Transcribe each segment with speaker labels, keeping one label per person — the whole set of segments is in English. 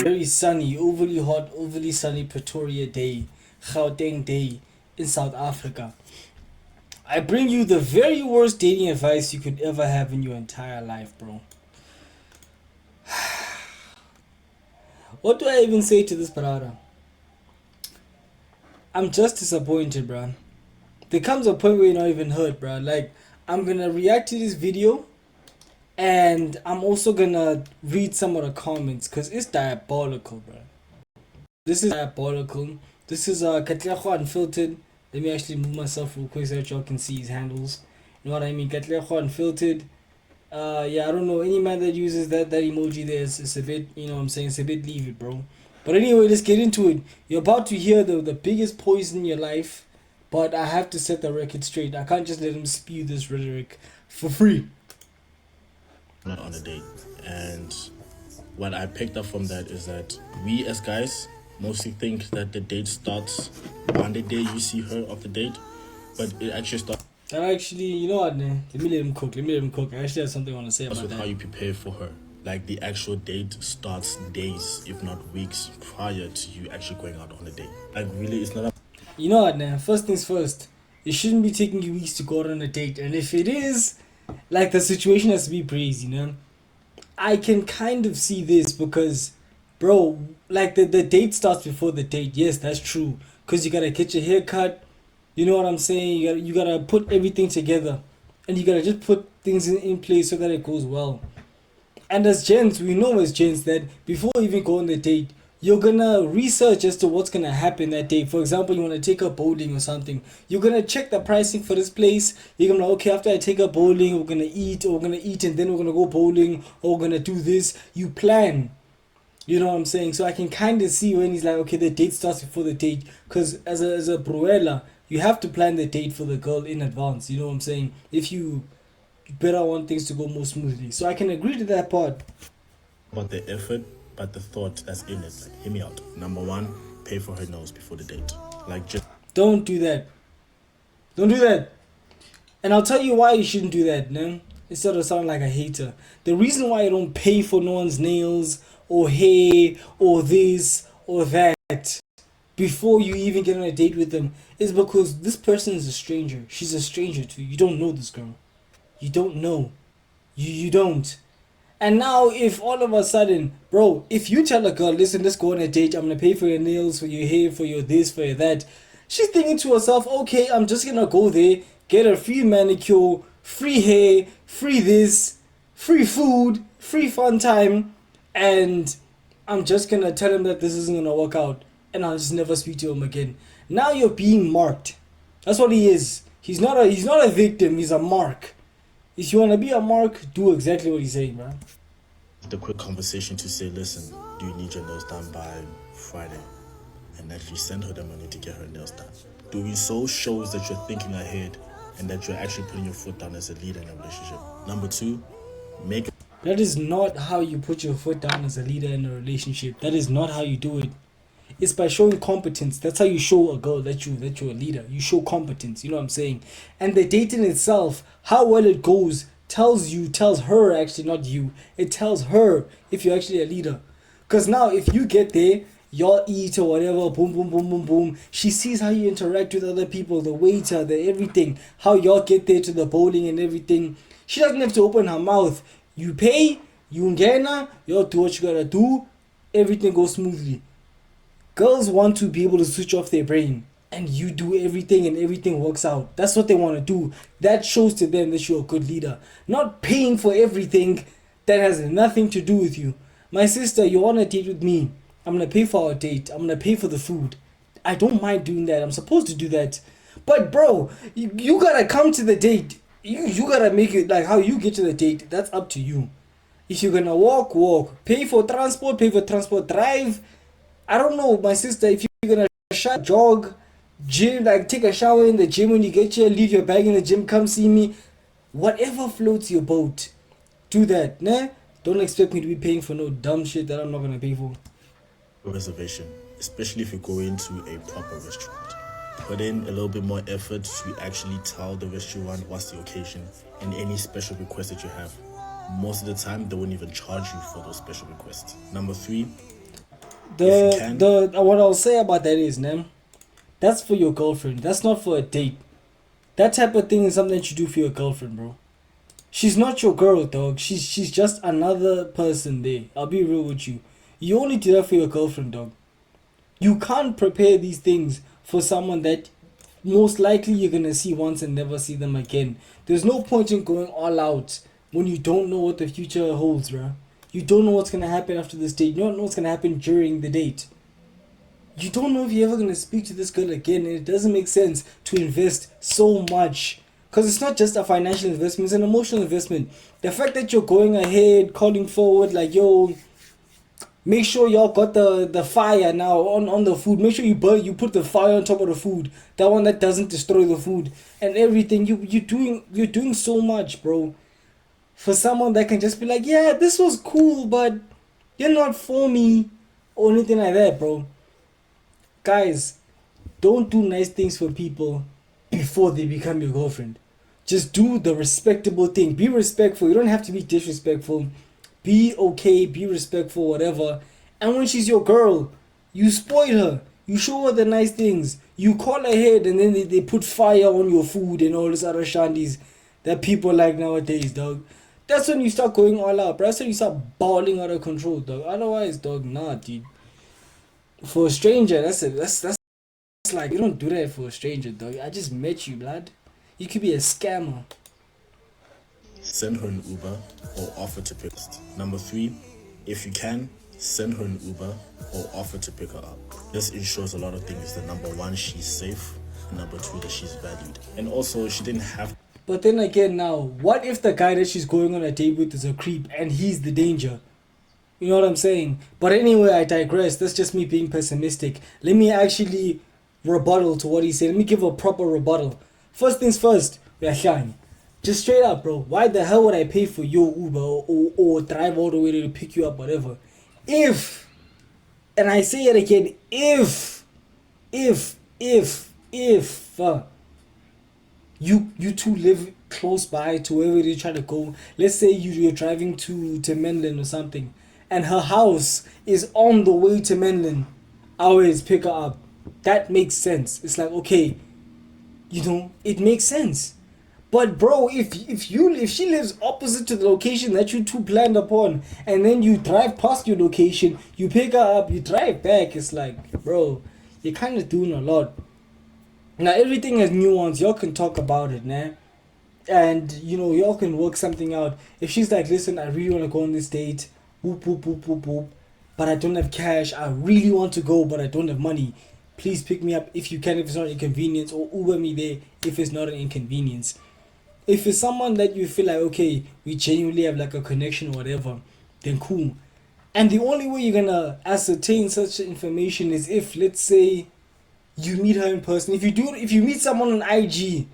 Speaker 1: Very sunny, overly hot, overly sunny Pretoria day, Gauteng day in South Africa. I bring you the very worst dating advice you could ever have in your entire life, bro. What do I even say to this brother? I'm just disappointed, bro. There comes a point where you're not even hurt, bro. Like, I'm gonna react to this video and I'm also gonna read some of the comments because it's diabolical, bro. This is diabolical. This is Katlejo Unfiltered. Let me actually move myself real quick so that y'all can see his handles. You know what I mean? Katlejo Unfiltered. Yeah, I don't know. Any man that uses that emoji there is a bit, you know what I'm saying? It's a bit leave it, bro. But anyway, let's get into it. You're about to hear the biggest poison in your life. But I have to set the record straight. I can't just let him spew this rhetoric for free.
Speaker 2: Not on a date. And what I picked up from that is that we as guys mostly think that the date starts on the day you see her of the date, but it actually starts
Speaker 1: And actually, you know what, man? Let me let him cook. I actually have something I want to say about
Speaker 2: with
Speaker 1: that.
Speaker 2: how you prepare for her. Like the actual date starts days, if not weeks, prior to you actually going out on a date. Like really, it's not a
Speaker 1: You know what, man? First things first. It shouldn't be taking you weeks to go out on a date. And if it is, like, the situation has to be crazy, you know? I can kind of see this because, bro, like, the date starts before the date. Yes, that's true. Because you gotta get your hair cut. You know what I'm saying? You gotta put everything together. And you gotta just put things in place so that it goes well. And as gents, we know as gents that before you even go on the date, you're gonna research as to what's gonna happen that day. For example, you wanna take a bowling or something. You're gonna check the pricing for this place. You're gonna okay, after I take a bowling, we're gonna eat and then we're gonna go bowling, or we're gonna do this. You plan. You know what I'm saying? So I can kind of see when he's like, okay, the date starts before the date. Because as a bruella, you have to plan the date for the girl in advance. You know what I'm saying? If you better want things to go more smoothly. So I can agree to that part.
Speaker 2: about the effort, but the thought that's in it. Like, hear me out. Number one, pay for her nose before the date. Like just
Speaker 1: Don't do that. Don't do that. And I'll tell you why you shouldn't do that, no? Instead of sounding like a hater. The reason why you don't pay for no one's nails or hair or this or that before you even get on a date with them is because this person is a stranger. She's a stranger to you. You don't know this girl. You don't know. You don't. And now, if all of a sudden, bro, if you tell a girl, listen, let's go on a date, I'm gonna pay for your nails, for your hair, for your this, for your that, she's thinking to herself, okay, I'm just gonna go there, get a free manicure, free hair, free this, free food, free fun time, and I'm just gonna tell him that this isn't gonna work out, and I'll just never speak to him again. Now you're being marked. That's what he is. He's not a victim. He's a mark. If you wanna be a mark, do exactly what he's saying, man.
Speaker 2: the quick conversation to say, listen, do you need your nails done by Friday? And actually send her the money to get her nails done. Doing so shows that you're thinking ahead and that you're actually putting your foot down as a leader in a relationship. Number two, make
Speaker 1: That is not how you put your foot down as a leader in a relationship. That is not how you do it. It's by showing competence. That's how you show a girl that you're a leader. You show competence. You know what I'm saying? And the dating itself, how well it goes, tells her actually, not you. It tells her if you're actually a leader. Because now if you get there, y'all eat or whatever, boom, boom, boom, boom, boom. She sees how you interact with other people, the waiter, the everything, how y'all get there to the bowling and everything. She doesn't have to open her mouth. You pay, you ngena, y'all do what you gotta do, everything goes smoothly. Girls want to be able to switch off their brain, and you do everything and everything works out. That's what they want to do. That shows to them that you're a good leader. Not paying for everything that has nothing to do with you. My sister, you want to date with me? I'm going to pay for our date. I'm going to pay for the food. I don't mind doing that. I'm supposed to do that. But bro, you got to come to the date. You got to make it like how you get to the date. That's up to you. If you're going to walk, walk. Pay for transport, drive. I don't know, my sister, if you're gonna jog, gym, like take a shower in the gym when you get here, leave your bag in the gym, come see me. Whatever floats your boat, do that, nah? Don't expect me to be paying for no dumb shit that I'm not gonna pay for.
Speaker 2: a reservation, especially if you go into a proper restaurant. Put in a little bit more effort to actually tell the restaurant what's the occasion and any special requests that you have. Most of the time, they won't even charge you for those special requests. Number three, If you can.
Speaker 1: What I'll say about that is, man, that's for your girlfriend. That's not for a date. That type of thing is something that you do for your girlfriend, bro. She's not your girl, dog. She's just another person there. I'll be real with you. You only do that for your girlfriend, dog. You can't prepare these things for someone that most likely you're gonna see once and never see them again. There's no point in going all out when you don't know what the future holds, bro. You don't know what's gonna happen after this date. You don't know what's gonna happen during the date. You don't know if you're ever gonna speak to this girl again, and it doesn't make sense to invest so much. Because it's not just a financial investment, it's an emotional investment. The fact that you're going ahead, calling forward, like, yo, make sure y'all got the fire now on the food. Make sure you put the fire on top of the food. That one that doesn't destroy the food and everything. You're doing so much, bro. For someone that can just be like, yeah, this was cool, but you're not for me or anything like that, bro. Guys, don't do nice things for people before they become your girlfriend. Just do the respectable thing. Be respectful. You don't have to be disrespectful. Be okay, be respectful, whatever. And when she's your girl, you spoil her. You show her the nice things. You call ahead and then they put fire on your food and all this other shandies that people like nowadays, dog. That's when you start going all out, bro. That's when you start balling out of control, dog. Otherwise, dog, nah, dude. For a stranger, that's like, you don't do that for a stranger, dog. I just met you, blood. You could be a scammer.
Speaker 2: Send her an Uber or offer to pick her. Number 3, if you can, send her an Uber or offer to pick her up. This ensures a lot of things. That number 1, she's safe. Number 2, that she's valued. And also, she didn't have.
Speaker 1: But then again, now, what if the guy that she's going on a date with is a creep and he's the danger? You know what I'm saying? But anyway, I digress. That's just me being pessimistic. Let me actually rebuttal to what he said. Let me give a proper rebuttal. First things first, Yahyan. Just straight up, bro. Why the hell would I pay for your Uber or drive all the way to pick you up, whatever? If, and I say it again, if you two live close by to wherever you're trying to go. Let's say you're driving to Menlyn or something, and her house is on the way to Menlyn. I always pick her up. That makes sense. It's like, okay, you know, it makes sense. But bro, if she lives opposite to the location that you two planned upon, and then you drive past your location, you pick her up, you drive back, it's like, bro, you're kind of doing a lot. Now everything has nuance. Y'all can talk about it, nah. And you know, y'all can work something out. If she's like, listen, I really want to go on this date, whoop whoop whoop whoop whoop, but I don't have cash. I really want to go, but I don't have money. Please pick me up if you can, if it's not an inconvenience, or Uber me there if it's not an inconvenience. If it's someone that you feel like, okay, we genuinely have like a connection or whatever, then cool. And the only way you're gonna ascertain such information is if, let's say, you meet her in person. If you meet someone on IG,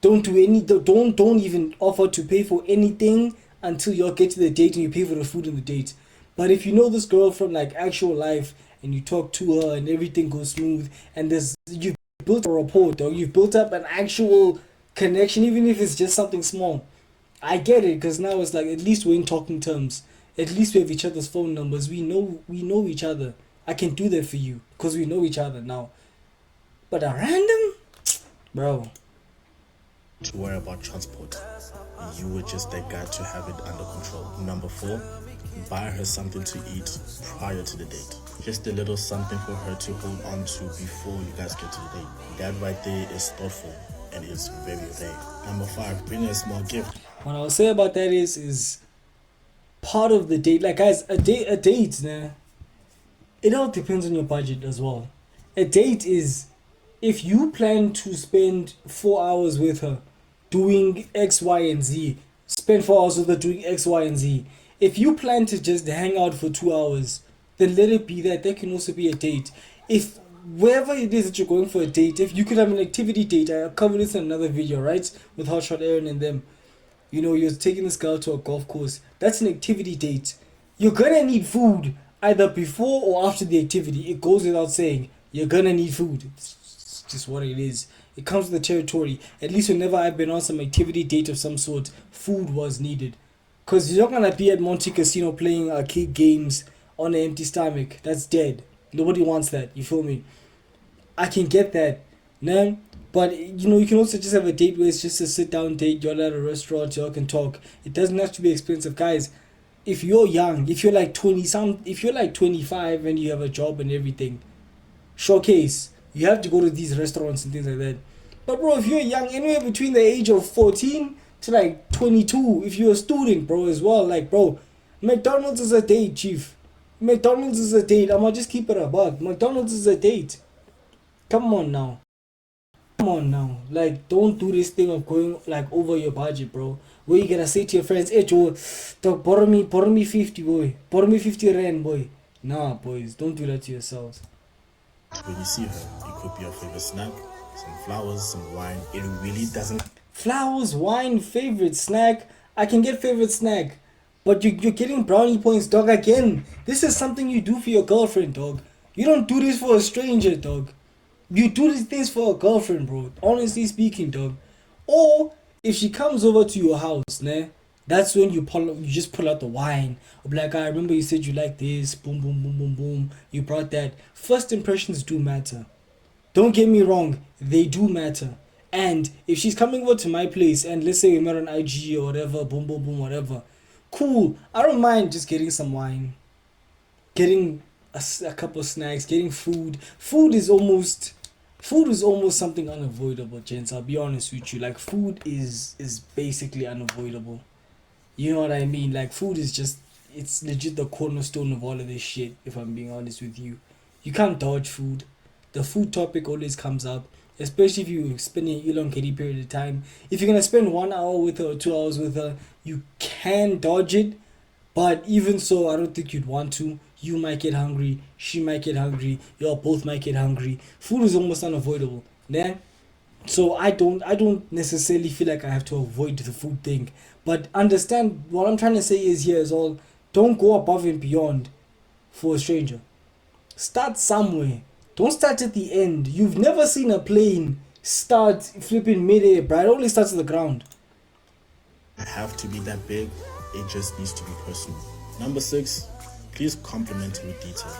Speaker 1: don't even offer to pay for anything until you get to the date and you pay for the food on the date. But if you know this girl from like actual life and you talk to her and everything goes smooth and you've built a rapport, dog. You've built up an actual connection, even if it's just something small. I get it, because now it's like, at least we're in talking terms. At least we have each other's phone numbers. We know each other. I can do that for you because we know each other now. But a random, bro.
Speaker 2: To worry about transport. You were just that guy to have it under control. Number 4, buy her something to eat prior to the date. Just a little something for her to hold on to before you guys get to the date. That right there is thoughtful and it's very rare. Number 5, bring her a small gift.
Speaker 1: What I'll say about that is part of the date. Like guys, a date, nah, it all depends on your budget as well. A date is, if you plan to spend 4 hours with her doing X, Y, and Z, spend 4 hours with her doing X, Y, and Z. If you plan to just hang out for 2 hours, then let it be that. That can also be a date. If wherever it is that you're going for a date, if you could have an activity date, I covered this in another video, right? With Hotshot Aaron and them. You know, you're taking this girl to a golf course. That's an activity date. You're gonna need food either before or after the activity. It goes without saying. You're gonna need food. It's just what it is. It comes with the territory. At least whenever I've been on some activity date of some sort, food was needed. Because you're not gonna be at Monte Casino playing arcade games on an empty stomach. That's dead. Nobody wants that. You feel me? I can get that, no. But you can also just have a date where it's just a sit down date. You're at a restaurant, y'all can talk. It doesn't have to be expensive, guys. If you're young, if you're like 20 some, if you're like 25 and you have a job and everything, showcase. You have to go to these restaurants and things like that. But bro, if you're young, anywhere between the age of 14 to like 22, if you're a student, bro, as well, like bro, McDonald's is a date, chief. McDonald's is a date. I'ma just keep it a buck. McDonald's is a date. Come on now. Come on now. Like, don't do this thing of going like over your budget, bro. Where you gonna say to your friends, hey Joe, dog, borrow me 50, boy. Borrow me 50 rand, boy. Nah, boys, don't do that to yourselves.
Speaker 2: When you see her, it could be your favorite snack, some flowers, some wine. It really doesn't.
Speaker 1: Flowers, wine, favorite snack. I can get favorite snack. But you're getting brownie points, dog, again. This is something you do for your girlfriend, dog. You don't do this for a stranger, dog. You do these things for a girlfriend, bro. Honestly speaking, dog. Or if she comes over to your house, né? That's when you just pull out the wine. Or be like, I remember you said you like this. Boom, boom, boom, boom, boom. You brought that. First impressions do matter. Don't get me wrong, they do matter. And if she's coming over to my place and let's say we met on IG or whatever, boom, boom, boom, whatever, cool. I don't mind just getting some wine, getting a couple of snacks, getting food. Food is almost something unavoidable, gents. I'll be honest with you. Like food is basically unavoidable. You know what I mean? Like food is just, it's legit the cornerstone of all of this shit, if I'm being honest with you. You can't dodge food. The food topic always comes up, especially if you're spending an elongated period of time. If you're gonna spend 1 hour with her or 2 hours with her, you can dodge it. But even so, I don't think you'd want to. You might get hungry, she might get hungry, y'all both might get hungry. Food is almost unavoidable. Then so I don't necessarily feel like I have to avoid the food thing. But understand what I'm trying to say is here is all, don't go above and beyond for a stranger. Start somewhere. Don't start at the end. You've never seen a plane start flipping mid-air, bro. It only starts at the ground.
Speaker 2: Have to be that big. It just needs to be personal. Number 6, please compliment her with detail.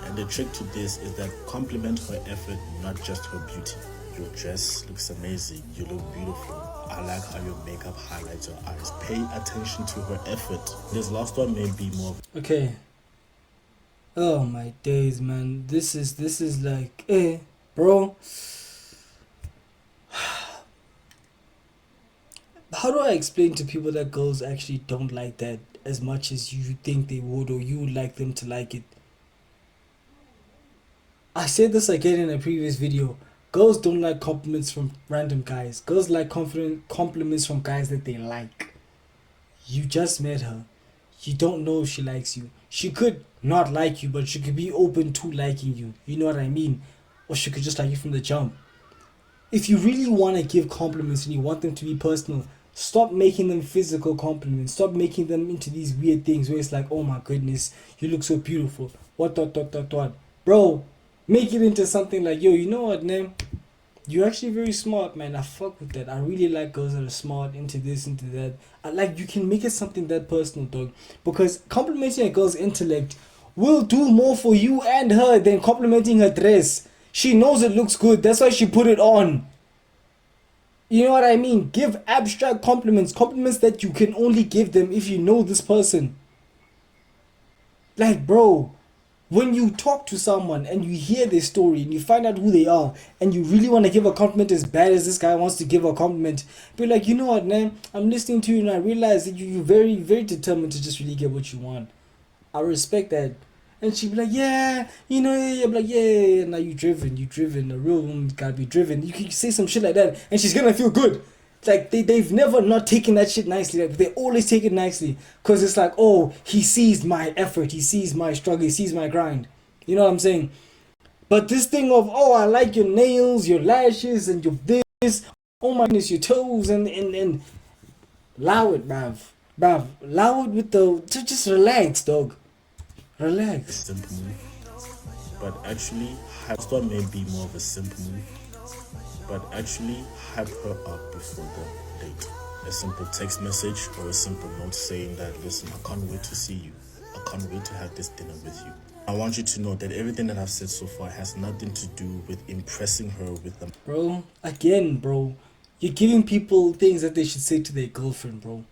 Speaker 2: And the trick to this is that compliment her effort, not just her beauty. Your dress looks amazing. You look beautiful. I like how your makeup highlights your eyes. Pay attention to her effort. This last one may be more.
Speaker 1: Okay. Oh my days, man. This is like, bro. How do I explain to people that girls actually don't like that as much as you think they would, or you would like them to like it? I said this again in a previous video. Girls don't like compliments from random guys. Girls like compliments from guys that they like. You just met her. You don't know if she likes you. She could not like you, but she could be open to liking you. You know what I mean? Or she could just like you from the jump. If you really want to give compliments and you want them to be personal, stop making them physical compliments. Stop making them into these weird things where it's like, oh my goodness, you look so beautiful. What. Bro, make it into something like, yo, you know what, man? You're actually very smart, man. I fuck with that. I really like girls that are smart, into this, into that. I like, you can make it something that personal, dog. Because complimenting a girl's intellect will do more for you and her than complimenting her dress. She knows it looks good. That's why she put it on. You know what I mean? Give abstract compliments. Compliments that you can only give them if you know this person. Like, bro, when you talk to someone and you hear their story and you find out who they are and you really want to give a compliment as bad as this guy wants to give a compliment, be like, you know what, man? I'm listening to you and I realize that you're very, very determined to just really get what you want. I respect that. And she'd be like, yeah, you know, yeah. I'm like, yeah. Now you driven. A real woman gotta be driven. You can say some shit like that and she's gonna feel good. Like, they've never not taken that shit nicely. Like, they always take it nicely. Because it's like, oh, he sees my effort. He sees my struggle. He sees my grind. You know what I'm saying? But this thing of, oh, I like your nails, your lashes, and your this. Oh my goodness, your toes. And allow it, bruv. Allow it with the, just relax, dog. Relax.
Speaker 2: Simple move. But actually, this one may be more of a simple move. But actually hype her up before the date. A simple text message or a simple note saying that, listen, I can't wait to see you. I can't wait to have this dinner with you. I want you to know that everything that I've said so far has nothing to do with impressing her with them.
Speaker 1: Bro, again, bro, you're giving people things that they should say to their girlfriend, bro.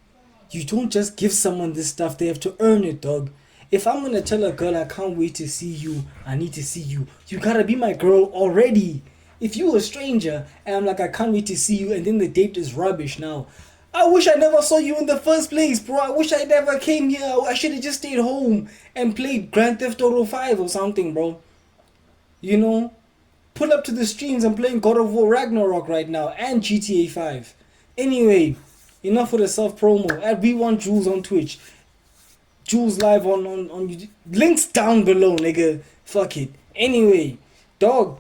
Speaker 1: You don't just give someone this stuff, they have to earn it, dog. If I'm gonna tell a girl I can't wait to see you, I need to see you, you gotta be my girl already. If you a stranger and I'm like, I can't wait to see you, and then the date is rubbish now, I wish I never saw you in the first place, bro. I wish I never came here. I should have just stayed home and played Grand Theft Auto 5 or something, bro. You know? Pull up to the streams. I'm playing God of War Ragnarok right now and GTA 5. Anyway, enough with the self promo. At We Want Jules on Twitch. Jules live on YouTube. Links down below, nigga. Fuck it. Anyway, dog.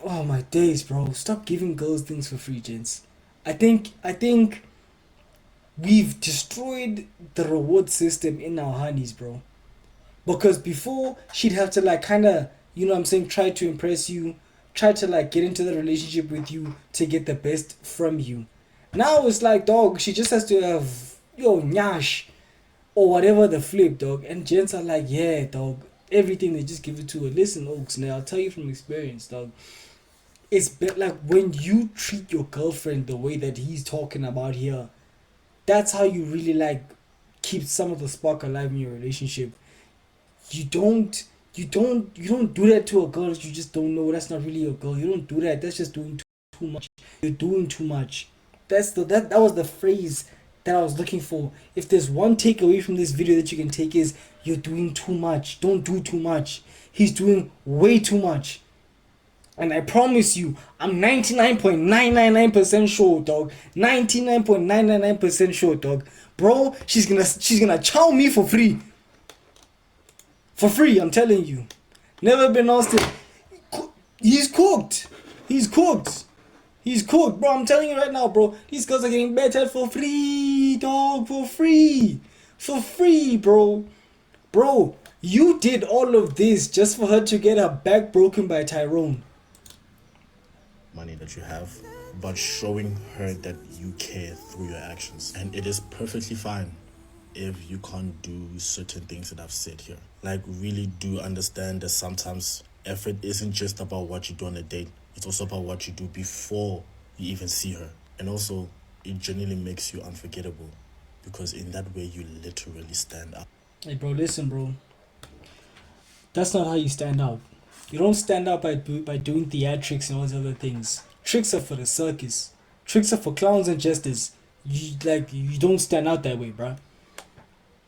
Speaker 1: Oh my days, bro. Stop giving girls things for free, gents. I think we've destroyed the reward system in our honeys, bro. Because before, she'd have to like kind of, you know what I'm saying, try to impress you, try to like get into the relationship with you to get the best from you. Now it's like, dog, she just has to have, yo, nyash, or whatever the flip, dog. And gents are like, yeah, dog, everything they just give it to her. Listen, Oaks, now I'll tell you from experience, dog. It's like when you treat your girlfriend the way that he's talking about here, that's how you really like keep some of the spark alive in your relationship. You don't do that to a girl that you just don't know. That's not really your girl. You don't do that. That's just doing too much. You're doing too much. That was the phrase that I was looking for. If there's one takeaway from this video that you can take is you're doing too much. Don't do too much. He's doing way too much. And I promise you, I'm 99.999% sure, dog. 99.999% sure, dog. Bro, she's gonna chow me for free. For free, I'm telling you. Never been asked to. He's cooked. He's cooked. He's cooked, bro. I'm telling you right now, bro. These girls are getting better for free, dog. For free. For free, bro. Bro, you did all of this just for her to get her back broken by Tyrone.
Speaker 2: Money that you have, but showing her that you care through your actions. And it is perfectly fine if you can't do certain things that I've said here. Like, really do understand that sometimes effort isn't just about what you do on a date. It's also about what you do before you even see her. And also, it genuinely makes you unforgettable, because in that way you literally stand out.
Speaker 1: Hey, bro, listen, bro. That's not how you stand out. You don't stand out by doing theatrics and all these other things. Tricks are for the circus. Tricks are for clowns and jesters. You don't stand out that way, bro.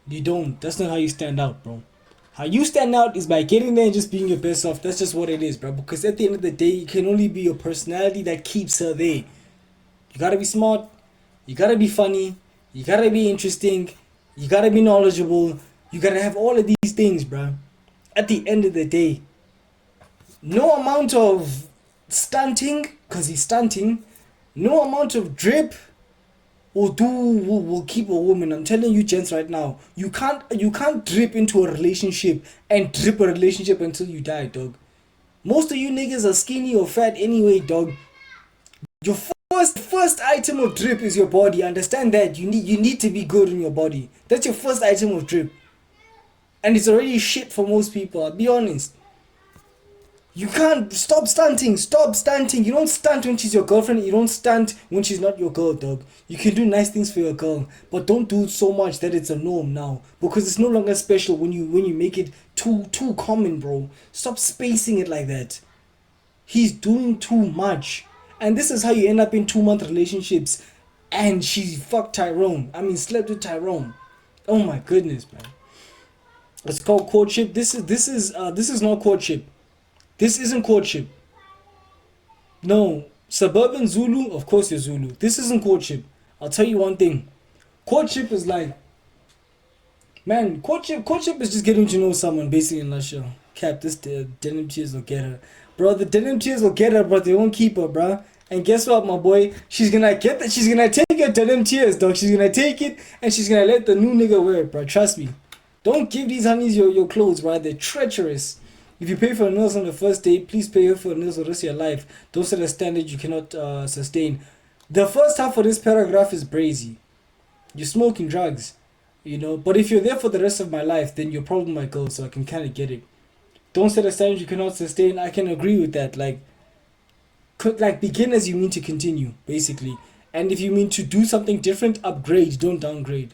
Speaker 1: You don't. That's not how you stand out, bro. How you stand out is by getting there and just being your best self. That's just what it is, bro. Because at the end of the day, it can only be your personality that keeps her there. You gotta be smart. You gotta be funny. You gotta be interesting. You gotta be knowledgeable. You gotta have all of these things, bro. At the end of the day, no amount of stunting, because he's stunting, no amount of drip will keep a woman. I'm telling you, gents, right now, you can't drip into a relationship and drip a relationship until you die, dog. Most of you niggas are skinny or fat anyway, dog. Your first item of drip is your body. Understand that. You need to be good in your body. That's your first item of drip. And it's already shit for most people, I'll be honest. You can't stop stunting. Stop stunting. You don't stunt when she's your girlfriend. You don't stunt when she's not your girl, dog. You can do nice things for your girl, but don't do it so much that it's a norm now, because it's no longer special when you make it too common, bro. Stop spacing it like that. He's doing too much, and this is how you end up in 2-month relationships. And she fucked Tyrone. I mean, slept with Tyrone. Oh my goodness, man. It's called courtship. This is not courtship. This isn't courtship. No. Suburban Zulu, of course you're Zulu. This isn't courtship. I'll tell you one thing. Courtship is like, man, courtship is just getting to know someone, basically, in a nutshell. Cap, this denim tears will get her. Bro, the denim tears will get her, but they won't keep her, bro. And guess what, my boy? She's gonna get that. She's gonna take her denim tears, dog. She's gonna take it, and she's gonna let the new nigga wear it, bro. Trust me. Don't give these honeys your clothes, bro. They're treacherous. If you pay for nails on the first date, please pay for nails the rest of your life. Don't set a standard you cannot sustain. The first half of this paragraph is brazy. You're smoking drugs. You know, but if you're there for the rest of my life, then you're probably my girl, so I can kind of get it. Don't set a standard you cannot sustain. I can agree with that. Like begin as you mean to continue, basically. And if you mean to do something different, upgrade. Don't downgrade.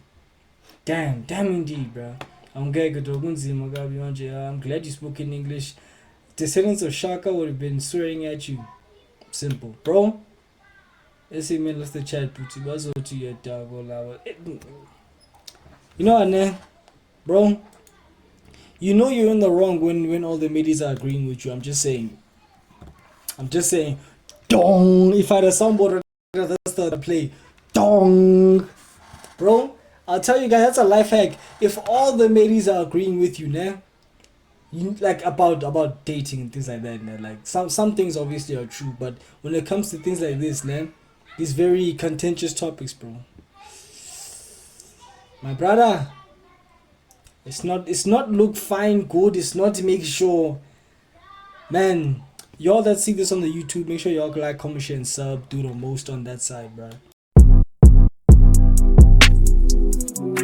Speaker 1: Damn indeed, bro. I'm glad you spoke in English. Descendants of Shaka would have been swearing at you. Simple, bro. Let's see, man. Let's the chat. Put you to your dog. You know what, bro? You know you're in the wrong when all the middies are agreeing with you. I'm just saying. Dong. If I had a soundboard, that's the play. Dong. Bro, I'll tell you guys, that's a life hack. If all the middies are agreeing with you, you like about dating and things like that, like some things obviously are true, but when it comes to things like this, these very contentious topics, bro. My brother, it's not look fine, good. It's not to make sure, man. Y'all that see this on the YouTube, make sure y'all like, comment, share, and sub. Do the most on that side, bro.